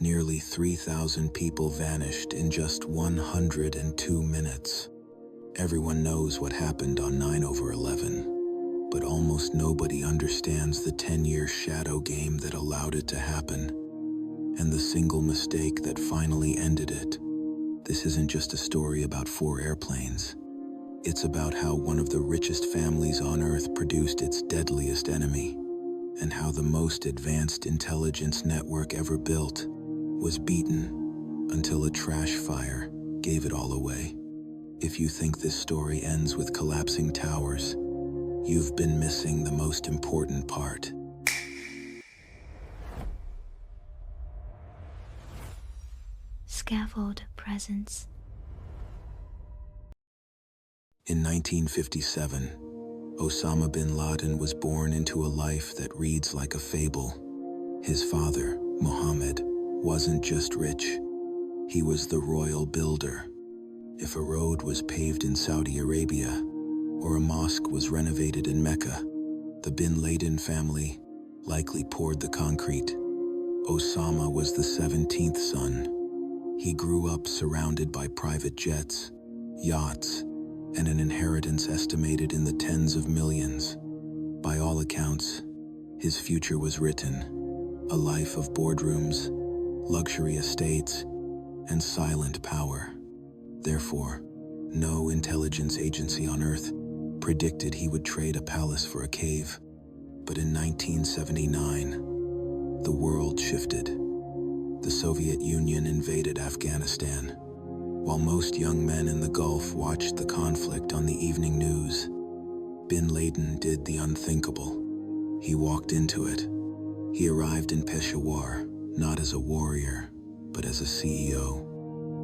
Nearly 3,000 people vanished in just 102 minutes. Everyone knows what happened on 9/11, but almost nobody understands the 10-year shadow game that allowed it to happen, and the single mistake that finally ended it. This isn't just a story about 4 airplanes. It's about how one of the richest families on Earth produced its deadliest enemy, and how the most advanced intelligence network ever built was beaten until a trash fire gave it all away. If you think this story ends with collapsing towers, you've been missing the most important part. Scaffold presence. In 1957, Osama bin Laden was born into a life that reads like a fable. His father, Mohammed, wasn't just rich. He was the royal builder. If a road was paved in Saudi Arabia, or a mosque was renovated in Mecca, the bin Laden family likely poured the concrete. Osama was the 17th son. He grew up surrounded by private jets, yachts, and an inheritance estimated in the tens of millions. By all accounts, his future was written: a life of boardrooms, luxury estates, and silent power. Therefore, no intelligence agency on Earth predicted he would trade a palace for a cave. But in 1979, the world shifted. The Soviet Union invaded Afghanistan. While most young men in the Gulf watched the conflict on the evening news, bin Laden did the unthinkable. He walked into it. He arrived in Peshawar, not as a warrior, but as a CEO.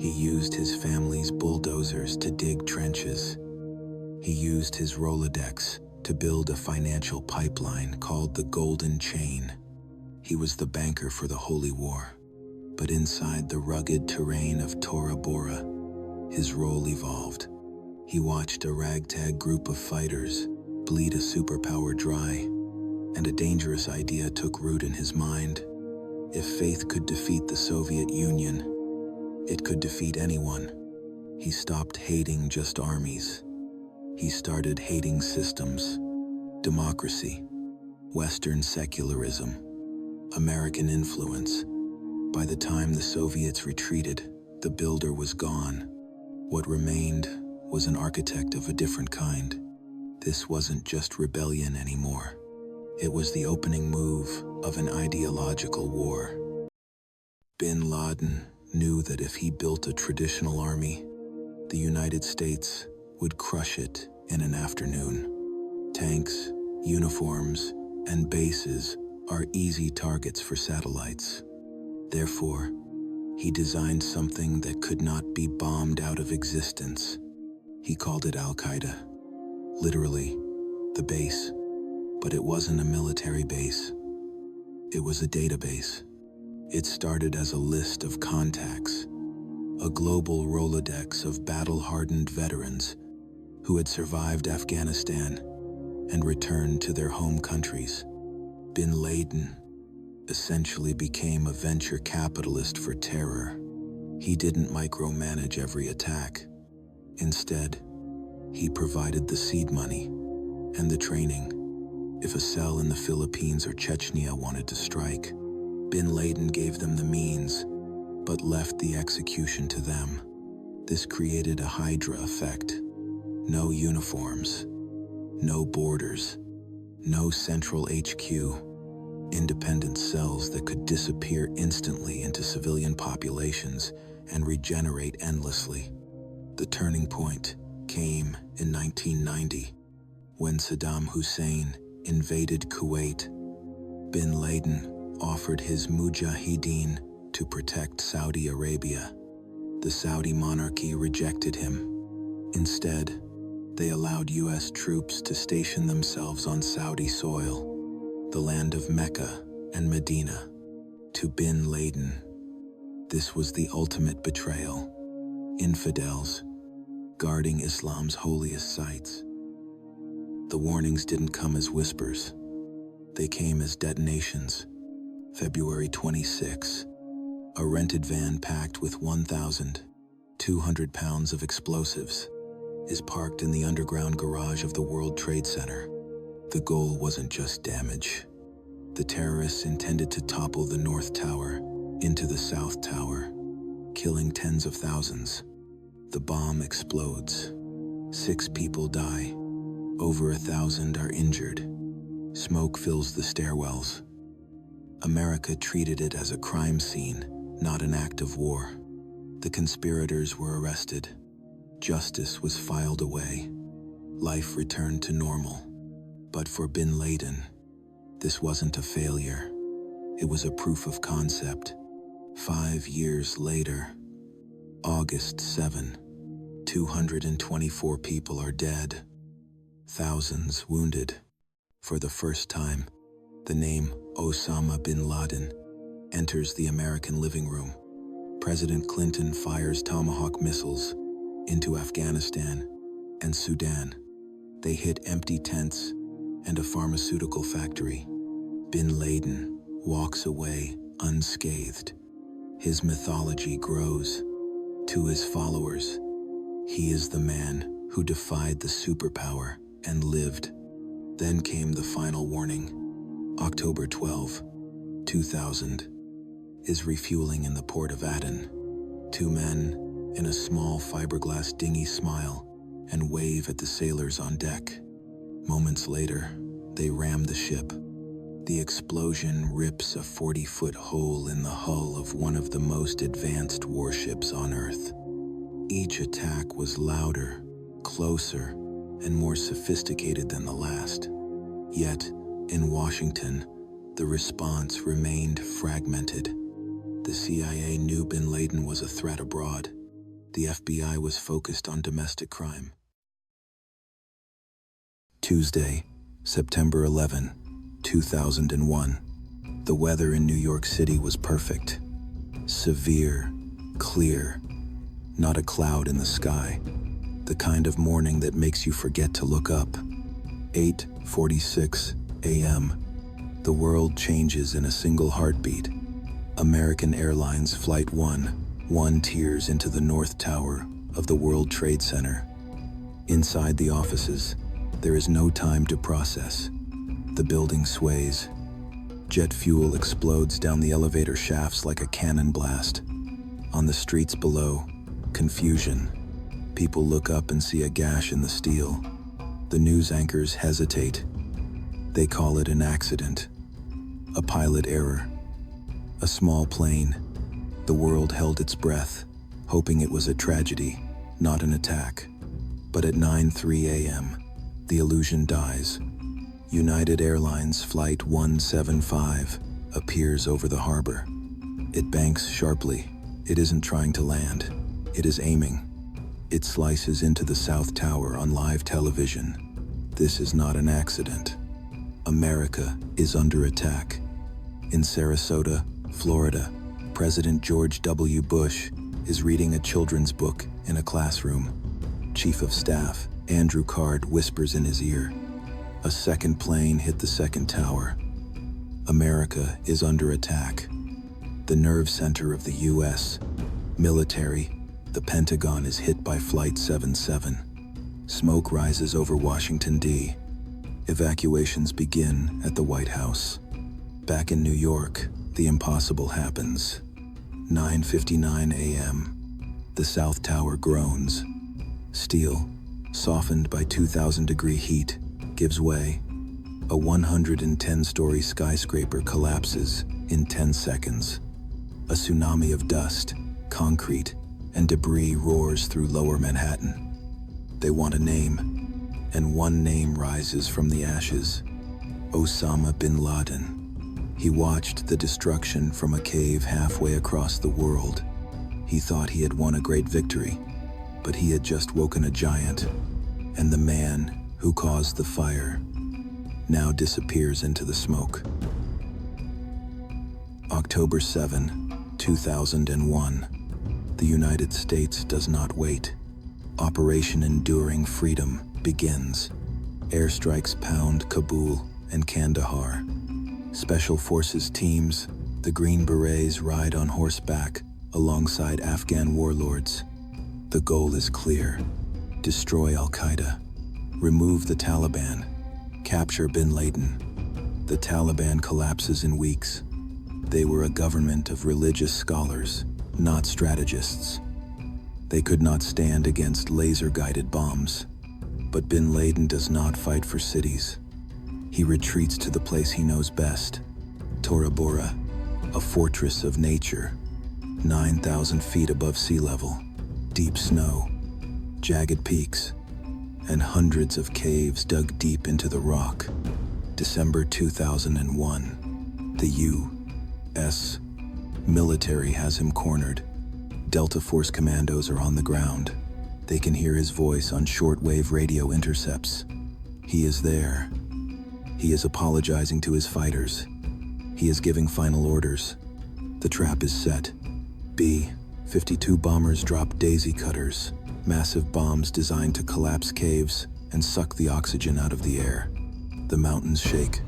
He used his family's bulldozers to dig trenches. He used his Rolodex to build a financial pipeline called the Golden Chain. He was the banker for the Holy War. But inside the rugged terrain of Tora Bora, his role evolved. He watched a ragtag group of fighters bleed a superpower dry, and a dangerous idea took root in his mind. If faith could defeat the Soviet Union, it could defeat anyone. He stopped hating just armies. He started hating systems, democracy, Western secularism, American influence. By the time the Soviets retreated, the builder was gone. What remained was an architect of a different kind. This wasn't just rebellion anymore. It was the opening move of an ideological war. Bin Laden knew that if he built a traditional army, the United States would crush it in an afternoon. Tanks, uniforms, and bases are easy targets for satellites. Therefore, he designed something that could not be bombed out of existence. He called it Al-Qaeda, literally, the base. But it wasn't a military base. It was a database. It started as a list of contacts, a global Rolodex of battle-hardened veterans who had survived Afghanistan and returned to their home countries. Bin Laden essentially became a venture capitalist for terror. He didn't micromanage every attack. Instead, he provided the seed money and the training. If a cell in the Philippines or Chechnya wanted to strike, bin Laden gave them the means, but left the execution to them. This created a Hydra effect. No uniforms, no borders, no central HQ. Independent cells that could disappear instantly into civilian populations and regenerate endlessly. The turning point came in 1990, when Saddam Hussein invaded Kuwait. Bin Laden offered his mujahideen to protect Saudi Arabia. The Saudi monarchy rejected him. Instead, they allowed US troops to station themselves on Saudi soil, the land of Mecca and Medina. To bin Laden, this was the ultimate betrayal. Infidels, guarding Islam's holiest sites. The warnings didn't come as whispers. They came as detonations. February 26, A rented van packed with 1,200 pounds of explosives is parked in the underground garage of the World Trade Center. The goal wasn't just damage. The terrorists intended to topple the North Tower into the South Tower, killing tens of thousands. The bomb explodes. 6 people die. Over 1,000 are injured. Smoke fills the stairwells. America treated it as a crime scene, not an act of war. The conspirators were arrested. Justice was filed away. Life returned to normal. But for bin Laden, this wasn't a failure. It was a proof of concept. 5 years later, August 7, 224 people are dead. Thousands wounded. For the first time, the name Osama bin Laden enters the American living room. President Clinton fires Tomahawk missiles into Afghanistan and Sudan. They hit empty tents and a pharmaceutical factory. Bin Laden walks away unscathed. His mythology grows. To his followers, he is the man who defied the superpower and lived. Then came the final warning. October 12, 2000, is refueling in the port of Aden. 2 men in a small fiberglass dinghy smile and wave at the sailors on deck. Moments later, they ram the ship. The explosion rips a 40-foot hole in the hull of one of the most advanced warships on Earth. Each attack was louder, closer, and more sophisticated than the last. Yet, in Washington, the response remained fragmented. The CIA knew bin Laden was a threat abroad. The FBI was focused on domestic crime. Tuesday, September 11, 2001. The weather in New York City was perfect. Severe, clear, not a cloud in the sky. The kind of morning that makes you forget to look up. 8:46 a.m. The world changes in a single heartbeat. American Airlines Flight 1 tears into the North Tower of the World Trade Center. Inside the offices, there is no time to process. The building sways. Jet fuel explodes down the elevator shafts like a cannon blast. On the streets below, confusion. People look up and see a gash in the steel. The news anchors hesitate. They call it an accident, a pilot error, a small plane. The world held its breath, hoping it was a tragedy, not an attack. But at 9:03 a.m., the illusion dies. United Airlines Flight 175 appears over the harbor. It banks sharply. It isn't trying to land. It is aiming. It slices into the South Tower on live television. This is not an accident. America is under attack. In Sarasota, Florida, President George W. Bush is reading a children's book in a classroom. Chief of Staff Andrew Card whispers in his ear. A second plane hit the second tower. America is under attack. The nerve center of the U.S. military, the Pentagon, is hit by Flight 77. Smoke rises over Washington, D.C. Evacuations begin at the White House. Back in New York, the impossible happens. 9:59 a.m. The South Tower groans. Steel, softened by 2,000-degree heat, gives way. A 110-story skyscraper collapses in 10 seconds. A tsunami of dust, concrete, and debris roars through lower Manhattan. They want a name, and one name rises from the ashes. Osama bin Laden. He watched the destruction from a cave halfway across the world. He thought he had won a great victory, but he had just woken a giant, and the man who caused the fire now disappears into the smoke. October 7, 2001. The United States does not wait. Operation Enduring Freedom begins. Airstrikes pound Kabul and Kandahar. Special Forces teams, The Green Berets ride on horseback alongside Afghan warlords. The goal is clear: destroy Al-Qaeda, remove the Taliban, capture bin Laden. The Taliban collapses in weeks. They were a government of religious scholars, not strategists. They could not stand against laser-guided bombs. But bin Laden does not fight for cities. He retreats to the place he knows best: Tora Bora, a fortress of nature, 9,000 feet above sea level, deep snow, jagged peaks, and hundreds of caves dug deep into the rock. December 2001. The U.S. military has him cornered. Delta Force commandos are on the ground. They can hear his voice on shortwave radio intercepts. He is there. He is apologizing to his fighters. He is giving final orders. The trap is set. B-52 bombers drop daisy cutters, massive bombs designed to collapse caves and suck the oxygen out of the air. The mountains shake,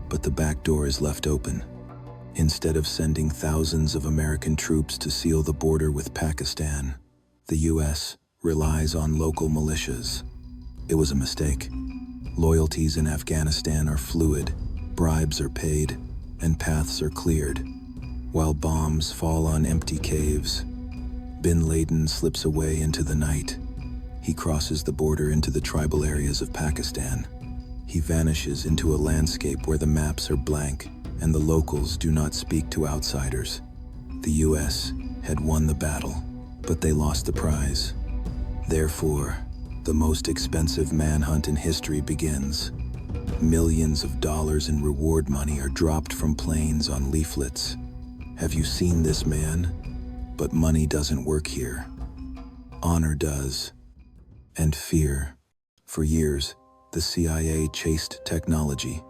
but the back door is left open. Instead of sending thousands of American troops to seal the border with Pakistan, the U.S. relies on local militias. It was a mistake. Loyalties in Afghanistan are fluid, bribes are paid, and paths are cleared. While bombs fall on empty caves, bin Laden slips away into the night. He crosses the border into the tribal areas of Pakistan. He vanishes into a landscape where the maps are blank and the locals do not speak to outsiders. The U.S. had won the battle, but they lost the prize. Therefore, the most expensive manhunt in history begins. Millions of dollars in reward money are dropped from planes on leaflets. Have you seen this man? But money doesn't work here. Honor does. And fear. For years, the CIA chased technology.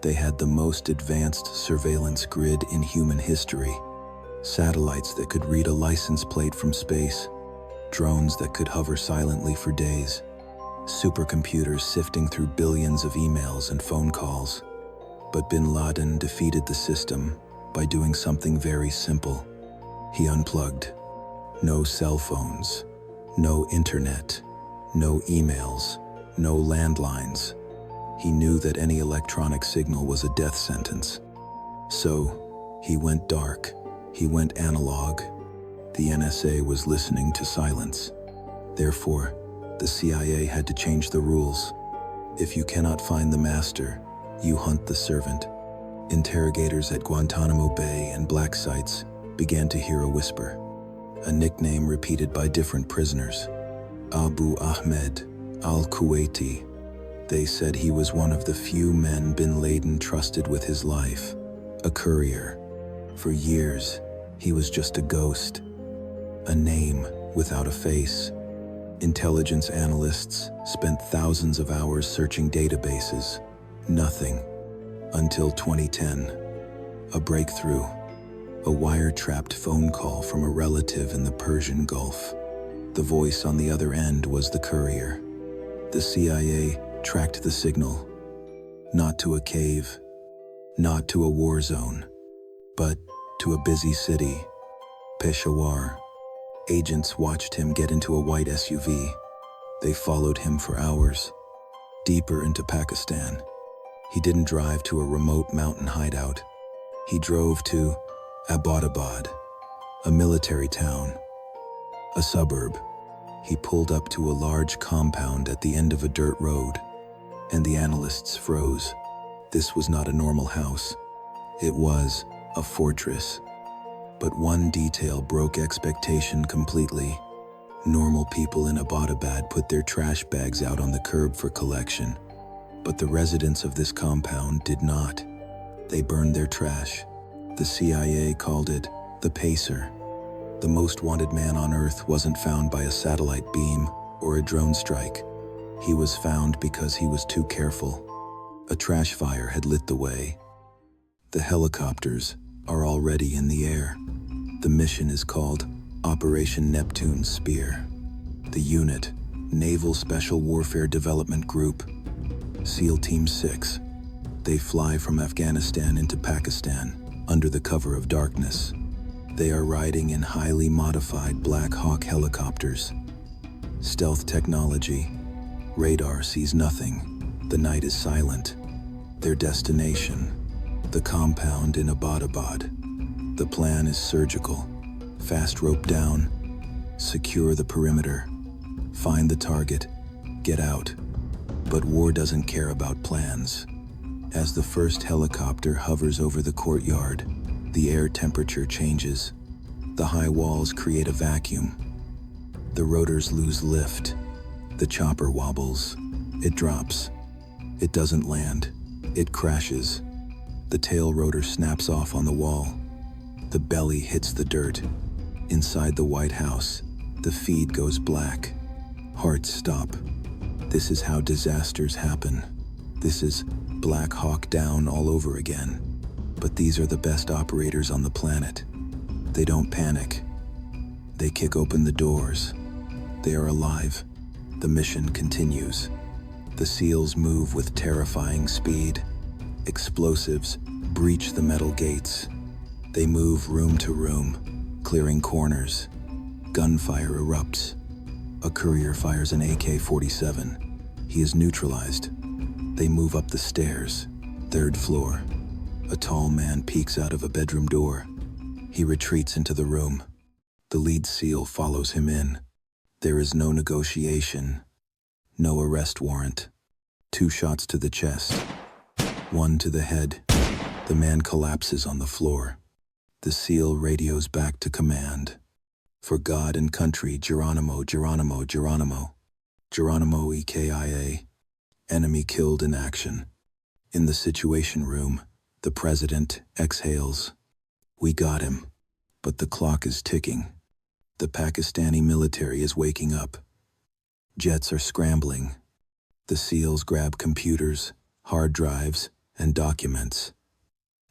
They had the most advanced surveillance grid in human history. Satellites that could read a license plate from space. Drones that could hover silently for days. Supercomputers sifting through billions of emails and phone calls. But bin Laden defeated the system by doing something very simple. He unplugged. No cell phones, no internet, no emails, no landlines. He knew that any electronic signal was a death sentence. So, he went dark. He went analog. The NSA was listening to silence. Therefore, the CIA had to change the rules. If you cannot find the master, you hunt the servant. Interrogators at Guantanamo Bay and black sites began to hear a whisper, a nickname repeated by different prisoners: Abu Ahmed al-Kuwaiti. They said he was one of the few men bin Laden trusted with his life, a courier. For years, he was just a ghost, a name without a face. Intelligence analysts spent thousands of hours searching databases. Nothing. Until 2010. A breakthrough. A wire-trapped phone call from a relative in the Persian Gulf. The voice on the other end was the courier. The CIA tracked the signal. Not to a cave, not to a war zone, but to a busy city, Peshawar. Agents watched him get into a white SUV. They followed him for hours, deeper into Pakistan. He didn't drive to a remote mountain hideout. He drove to Abbottabad, a military town, a suburb. He pulled up to a large compound at the end of a dirt road, and the analysts froze. This was not a normal house. It was a fortress. But one detail broke expectation completely. Normal people in Abbottabad put their trash bags out on the curb for collection. But the residents of this compound did not. They burned their trash. The CIA called it the Pacer. The most wanted man on Earth wasn't found by a satellite beam or a drone strike. He was found because he was too careful. A trash fire had lit the way. The helicopters are already in the air. The mission is called Operation Neptune Spear. The unit, Naval Special Warfare Development Group, SEAL Team 6. They fly from Afghanistan into Pakistan, under the cover of darkness. They are riding in highly modified Black Hawk helicopters. Stealth technology. Radar sees nothing. The night is silent. Their destination, the compound in Abbottabad. The plan is surgical. Fast rope down. Secure the perimeter. Find the target. Get out. But war doesn't care about plans. As the first helicopter hovers over the courtyard, the air temperature changes. The high walls create a vacuum. The rotors lose lift. The chopper wobbles. It drops. It doesn't land. It crashes. The tail rotor snaps off on the wall. The belly hits the dirt. Inside the White House, the feed goes black. Hearts stop. This is how disasters happen. This is Black Hawk Down all over again. But these are the best operators on the planet. They don't panic. They kick open the doors. They are alive. The mission continues. The SEALs move with terrifying speed. Explosives breach the metal gates. They move room to room, clearing corners. Gunfire erupts. A courier fires an AK-47. He is neutralized. They move up the stairs. 3rd floor. A tall man peeks out of a bedroom door. He retreats into the room. The lead SEAL follows him in. There is no negotiation. No arrest warrant. 2 shots to the chest. 1 to the head. The man collapses on the floor. The SEAL radios back to command. For God and country, Geronimo, Geronimo, Geronimo. Geronimo EKIA. Enemy killed in action. In the Situation Room, the president exhales. We got him. But the clock is ticking. The Pakistani military is waking up. Jets are scrambling. The SEALs grab computers, hard drives, and documents.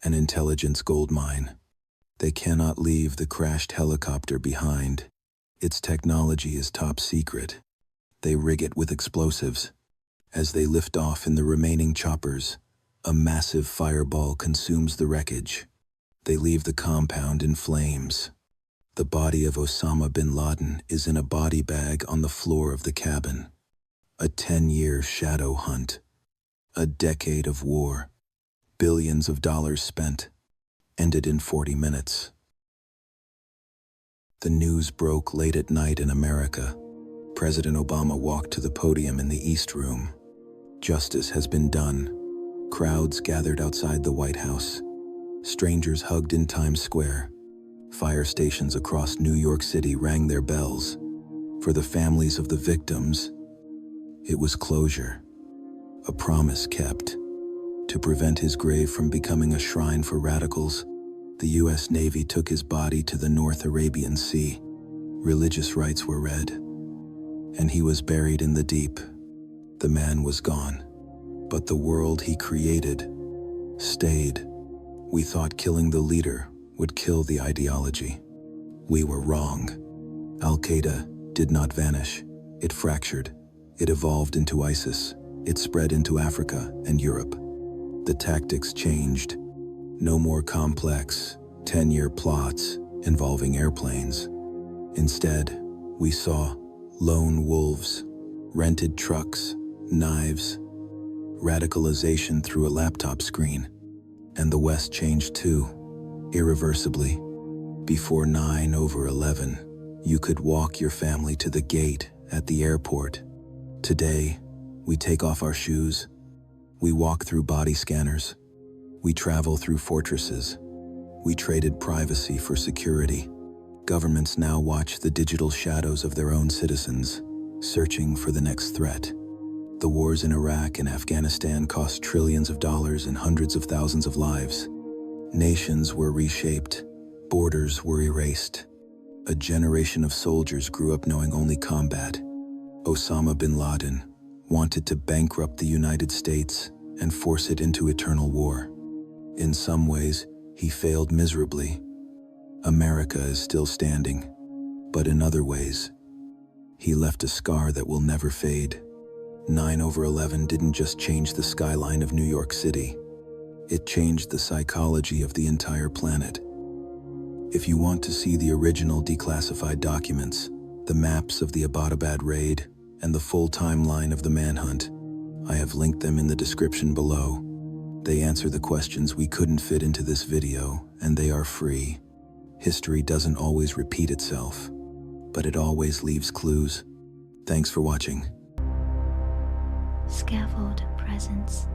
An intelligence goldmine. They cannot leave the crashed helicopter behind. Its technology is top secret. They rig it with explosives. As they lift off in the remaining choppers, a massive fireball consumes the wreckage. They leave the compound in flames. The body of Osama bin Laden is in a body bag on the floor of the cabin. A 10-year shadow hunt. A decade of war. Billions of dollars spent. Ended in 40 minutes. The news broke late at night in America. President Obama walked to the podium in the East Room. Justice has been done. Crowds gathered outside the White House. Strangers hugged in Times Square. Fire stations across New York City rang their bells. For the families of the victims, it was closure. A promise kept. To prevent his grave from becoming a shrine for radicals, the U.S. Navy took his body to the North Arabian Sea. Religious rites were read, and he was buried in the deep. The man was gone, but the world he created stayed. We thought killing the leader would kill the ideology. We were wrong. Al-Qaeda did not vanish. It fractured. It evolved into ISIS. It spread into Africa and Europe. The tactics changed. No more complex, 10-year plots involving airplanes. Instead, we saw lone wolves, rented trucks, knives, radicalization through a laptop screen. And the West changed too, irreversibly. Before 9/11, you could walk your family to the gate at the airport. Today, we take off our shoes. We walk through body scanners. We travel through fortresses. We traded privacy for security. Governments now watch the digital shadows of their own citizens, searching for the next threat. The wars in Iraq and Afghanistan cost trillions of dollars and hundreds of thousands of lives. Nations were reshaped. Borders were erased. A generation of soldiers grew up knowing only combat. Osama bin Laden wanted to bankrupt the United States and force it into eternal war. In some ways, he failed miserably. America is still standing, but in other ways, he left a scar that will never fade. 9/11 didn't just change the skyline of New York City. It changed the psychology of the entire planet. If you want to see the original declassified documents, the maps of the Abbottabad raid, and the full timeline of the manhunt, I have linked them in the description below. They answer the questions we couldn't fit into this video, and they are free. History doesn't always repeat itself, but it always leaves clues. Thanks for watching. Scaffold presence.